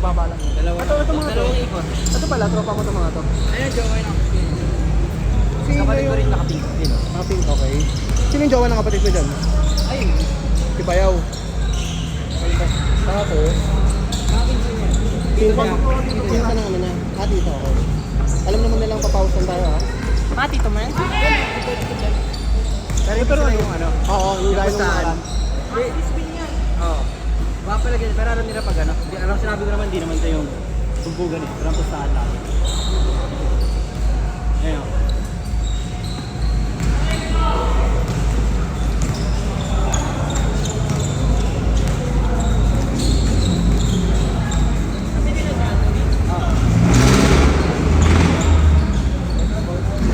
mababa lang. Ito mga to. Ito pala, tropa mo ito mga to. Ayun, jowa na. Sino Kapatid ko rin yung... nakapink din. Pink, okay. Sino yung jowa ng kapatid mo dyan? Ayun. Si Bayaw. Tapos, pinsan ng ano niya. Dito ako. Alam naman nilang papausan tayo ha. Tito man? Pero ano yung ano? Oo, yung dahil ng saan? mga Oo. Baka pala ganyan, pero alam nila pag ano. Alam, sinabi ko naman, di naman ito yung tumbugan eh. Pero ang pustahan lang. Ayun.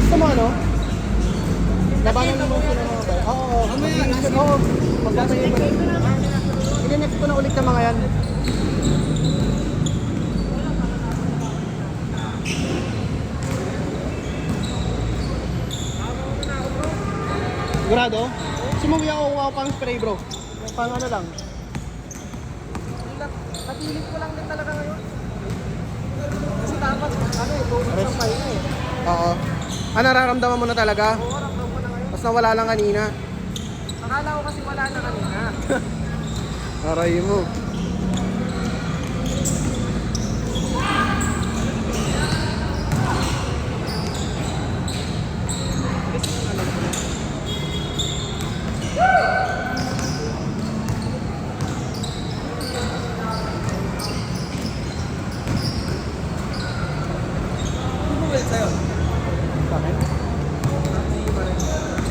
Gusto mo ano? Labanan naman sila mga bayo. Oo, oo. Magkakayo mo rin. I-next ko na ulit ng mga yan. Sigurado? Sumuwi ako kuha ko pang spray bro. Pang ano lang. Napilit ko lang din talaga ngayon. Kasi dapat ano eh, bonus ang pahinga eh. Oo. Nararamdaman mo na talaga? Oo, ramdam ko na ngayon. Mas nawala lang kanina. Akala ko kasi wala na kanina. Aray mo.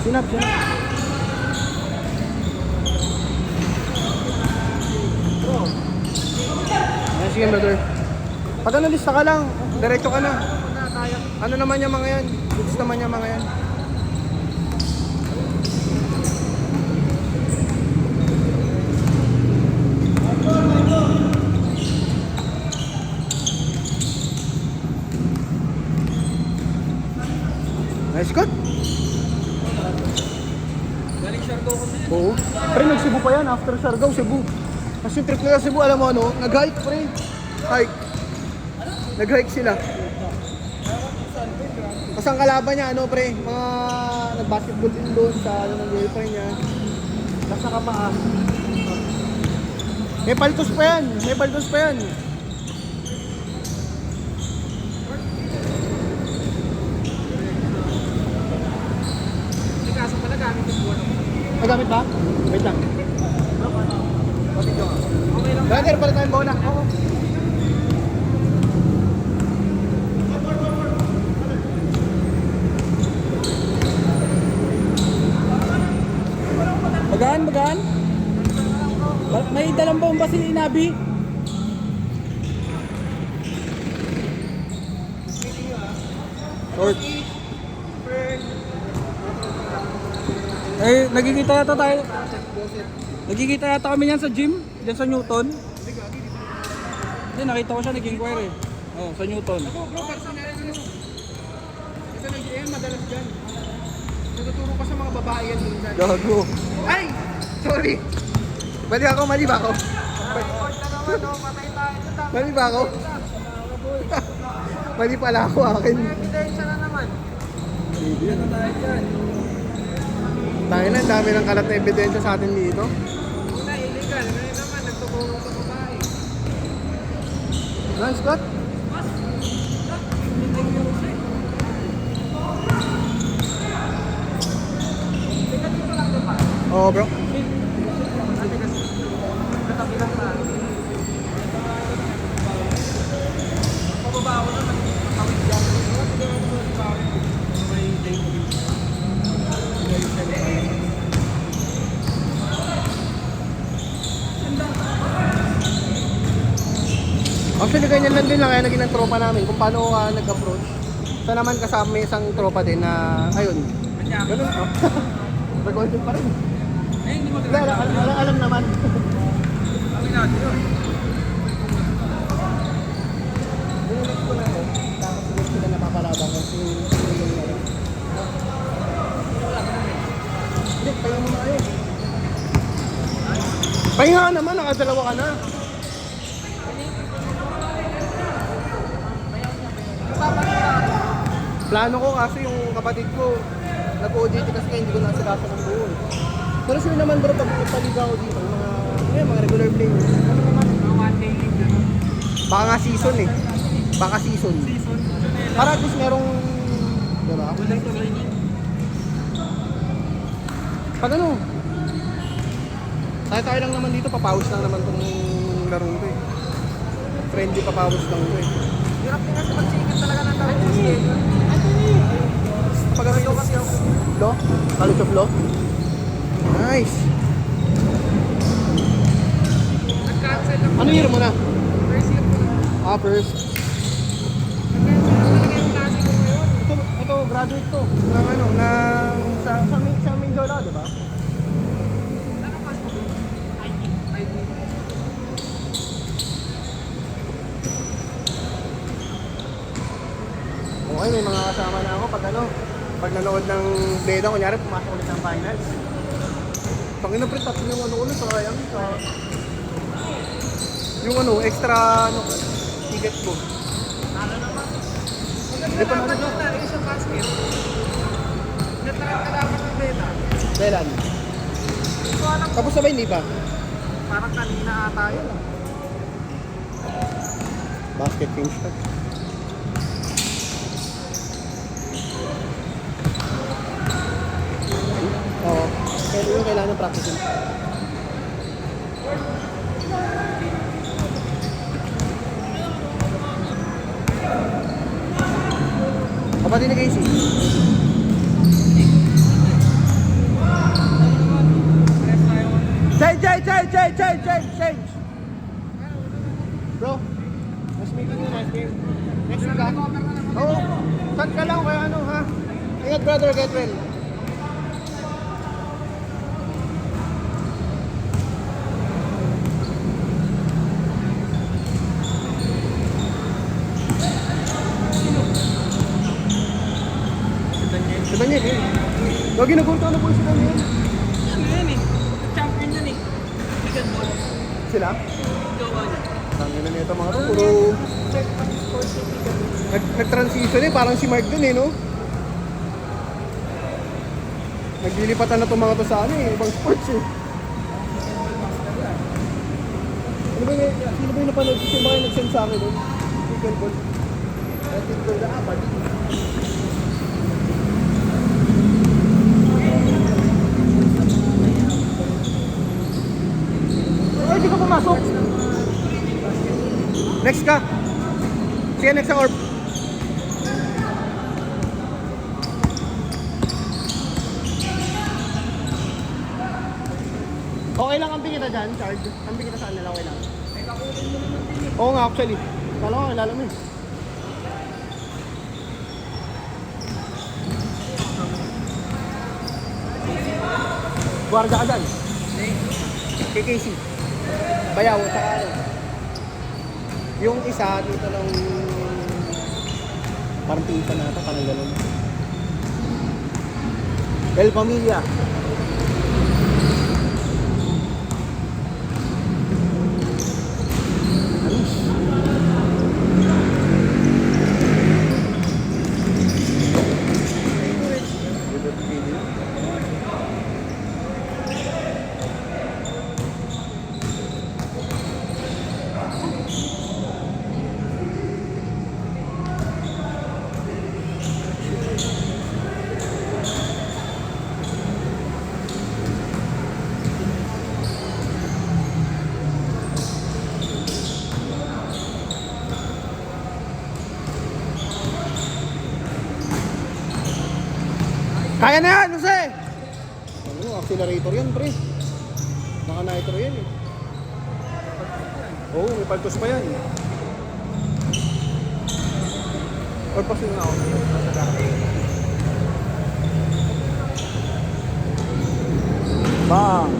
Sinap. Sige brother. Pag ano lista ka lang, diretso ka na. Ano naman yung mga yan? Goods naman yung mga yan. Nice cut. Galing Siargao ko din. Oo. Pre, nag-Cebu pa yan. After Siargao, Cebu. Kasi yung trip nila Cebu, alam mo ano? Nag-hike, pre. Hike. Nag-hike sila. Kasi ang kalaban niya, ano, pre? Mga nag-basketball din doon sa ano, ng girlfriend niya. Tapos nakapaas. May paltos pa yan. May paltos pa yan. Kaso pala gamit yung buwan ako. Nagamit ba? Wait lang. Okay lang. Brother, pala tayong bola. Oo. Bagaan? May dalang bomba si Nabi. Short. Nagkikita yata tayo. Nagkikita yata kami yan sa gym, diyan sa Newton. Hindi, nakita ko siya nag-inquire eh. Oh, sa Newton. Ako, bro, personal ano. Ito nag-iyan, madalas dyan. Nagtuturo pa sa mga babae yan dun dyan. Gago. Ay! Sorry. Mali ako, mali ba ako? Mali ba ako? Mali pala ako akin. Ebidensya na naman. Tayo na, dami ng kalat na ebidensya sa atin dito. Una, illegal. Ngayon naman, nagtuturo sa babae. Nice, Scott. Oo, bro. Actually, ganyan lang din lang kaya naging ng tropa namin kung paano nag-approach. Ito naman kasama may isang tropa din na, ayun. Ganun, oh. Recording pa rin. Eh, hindi mo Alam naman. Kami natin yun. Ninext ko na ito. Tapos ulit sila napapalabang kasi hindi, pahinga mo na kayo. Pahinga ka naman, nakadalawa ka na. Plano ko kasi yung kapatid ko, nag-OJT kasi kaya hindi ko nasikaso ng buo. Pero sure naman bro, pag paliga ako dito, mga regular players. Ano naman? Mga one day league gano'n. Baka nga season eh. Baka season. Season. Para at least merong, diba? Walang training. Pag ano, tayo lang naman dito, papawis lang naman tong larong ko eh. Friendly papawis lang ko eh. Hirap din kasi magsikip talaga ng laro. Pag ano yung kasi ako? Law? College of Law? Nice! Nag-cancel lang. Ano year mo na? First year ko lang. Ah, first. Nag-cancel lang talaga yung klase ko ngayon. Ito, graduate to. Ng ano, ng sa Mindoro, di ba? Ano mas mo? IT. Okay, may mga kasama na ako pag ano, pag nanood ng beda, kunyari pumasok ulit ng finals. Pangina pre, tatlo yung ano ulit, sayang sa yung ano, extra ano, ticket ko. Maganda dapat yung na Asian basket. Natakat ka dapat ng beta. Kailan? So alam ko, Tapos sabay hindi pa? parang kanina ata yun. Basket Kings pa. Oo. Pero yung kailangan practice yun. Kapatid ni Casey. Change! Bro, nice meeting you, nice game. Next week ha? Oo. Chat ka lang kaya ano ha? Ingat brother, get well. Si Daniel eh. Lagi nagpunta na po si Daniel. Ano yan eh? Champion yan eh. Bigan mo. Sila? Gawa niya. Tangina nito mga to, puro nag-transition eh, parang si Mark dun eh, no? Naglilipatan na itong mga to sa ano eh, ibang sports eh. Sino ba yung napanood? Sino ba yung nag-send sa akin nun? Pickleball. Pickleball na apat. Ay, di ka pumasok. Next ka. See you next sa orb. Okay lang amping kita dyan, Charge. Amping kita saan nila, okay lang. Oo nga, actually. Kala ko, kilala mo eh. Guarda ka dyan. Kay Casey. Bayaw, tsaka ano. Yung isa, dito lang parang pisa na ito, parang gano'n. El Familia. Kaya na yan, Jose! Ano, accelerator yan, pre. Naka-nitro yan eh. Oo, may paltos pa yan. Or pasin nga ako. Bang!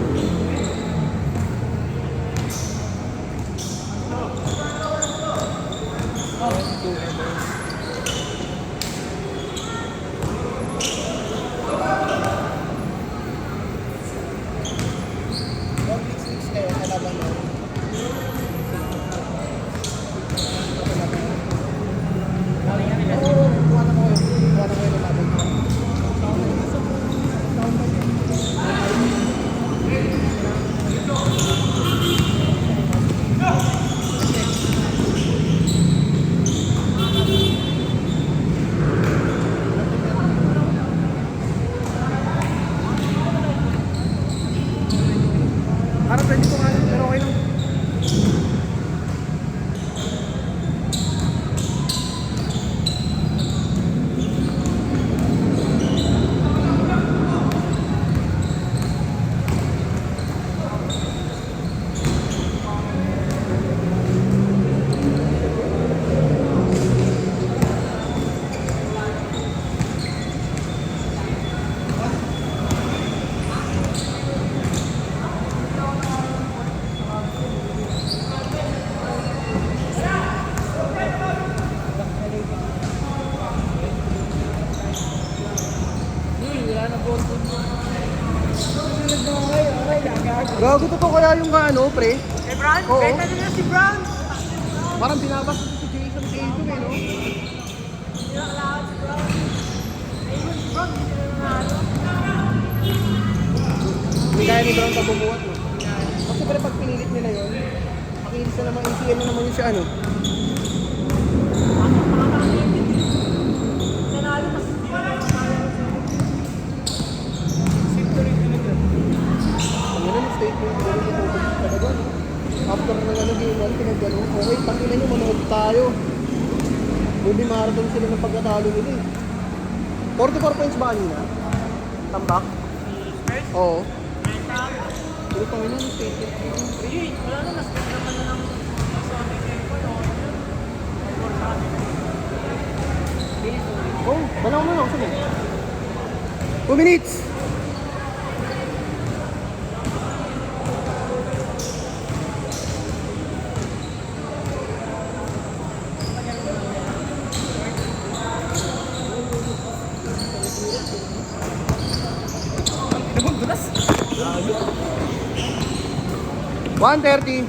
Gago to kaya yung ano, pre? Eh, Brand? Oo. Benta nila si Brand. Parang binabas si Jason Tatum eh, no? Hindi na kailangan si Brand. Ayun, si Brand, hindi sila nanalo. Hindi kaya ni Brown pagbubuhat, no? Kasi pre, pag pinilit nila yun, makinis na naman, ACM na naman yun siya, ano? Nanalo, mas hindi na nanalo. Ang yun ang statement ko rin ito talaga, no? After na ano, game 1, pinag-ano, okay, pangina nyo, manood tayo. Movie marathon sila ng pagkatalo nila eh. 44 points ba kanina? Tambak? Oo. Pero pangina ang statement ko. Ayun, wala na, nas-bet naman na ng Sony Tempo, no? Oh, dalawa mo lang, sige. 2 minutes! Ano bang dulas? 1:30.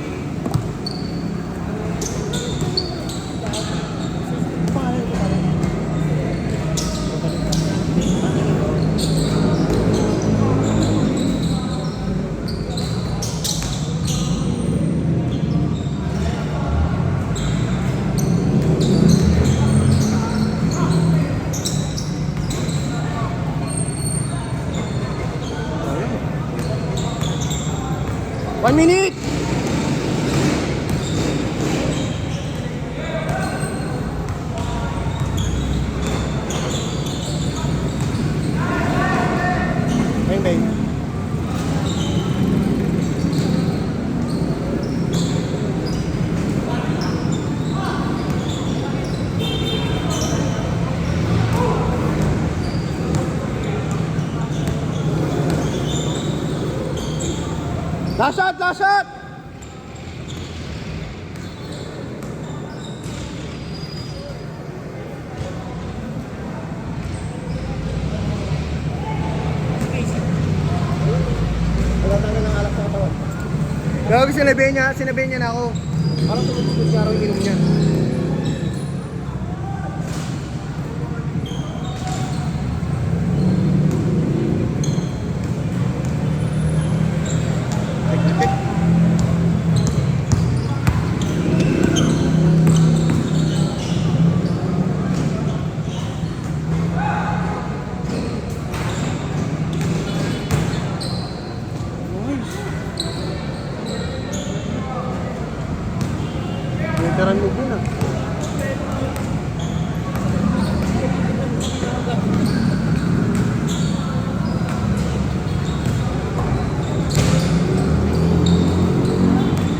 One minute! Ayun, ayun. Last shot! Last shot! Tagal ng alak sa katawan. Gawag sinabihan niya na ako. Parang tulog-tulog niya araw yung inom niya. Veteran mo din ah.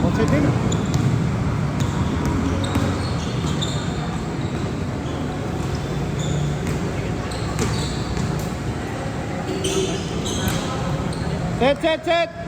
Outside din ah. Set!